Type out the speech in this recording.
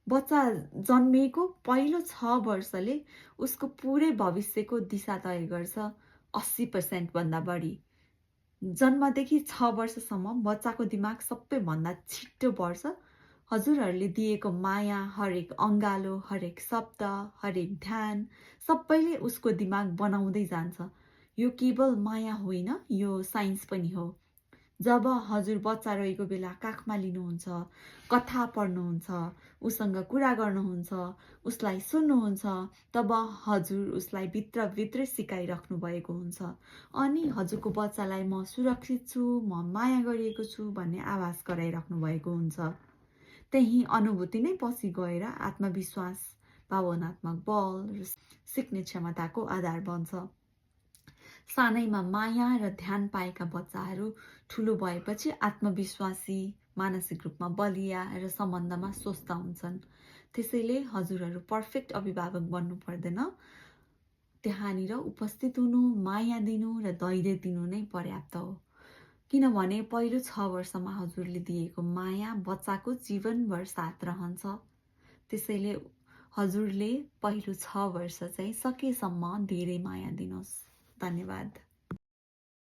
बच्चा जन्मिएको पहिलो 6 वर्षले उसको पुरै भविष्यको दिशा तय गर्छ, 80% भन्दा बढी। जन्मदेखि 6 वर्षसम्म बच्चाको दिमाग सबैभन्दा छिट्टो बढ्छ। हजुरहरूले दिएको माया, हरेक अँगालो, हरेक शब्द, हरेक ध्यान सबैले उसको दिमाग बनाउँदै जान्छ। यो केवल माया होइन, यो साइन्स पनि हो। जब हजुर बच्चा रहेको बेला काखमा लिनुहुन्छ, कथा पढ्नुहुन्छ, उसँग कुरा गर्नुहुन्छ, उसलाई सुन्नुहुन्छ, तब हजुर उसलाई भित्रभित्रै सिकाइराख्नु भएको हुन्छ। अनि हजुरको बच्चालाई म सुरक्षित छु, म माया गरिएको छु भन्ने आभास गराइराख्नु भएको हुन्छ। त्यही अनुभूति नै पछि गएर आत्मविश्वास, भावनात्मक बल र सिक्ने क्षमताको आधार बन्छ। सानैमा माया र ध्यान पाएका बच्चाहरू ठुलो भएपछि आत्मविश्वासी, मानसिक रूपमा बलिया र सम्बन्धमा स्वस्थ हुन्छन्। त्यसैले हजुरहरू पर्फेक्ट अभिभावक बन्नु पर्दैन। त्यहाँनिर उपस्थित हुनु, माया दिनु र धैर्य दिनु नै पर्याप्त हो। किनभने पहिलो 6 वर्षमा हजुरले दिएको माया बच्चाको जीवनभर साथ रहन्छ। त्यसैले हजुरले पहिलो 6 वर्ष चाहिँ सकेसम्म धेरै माया दिनुहोस्। धन्यवाद।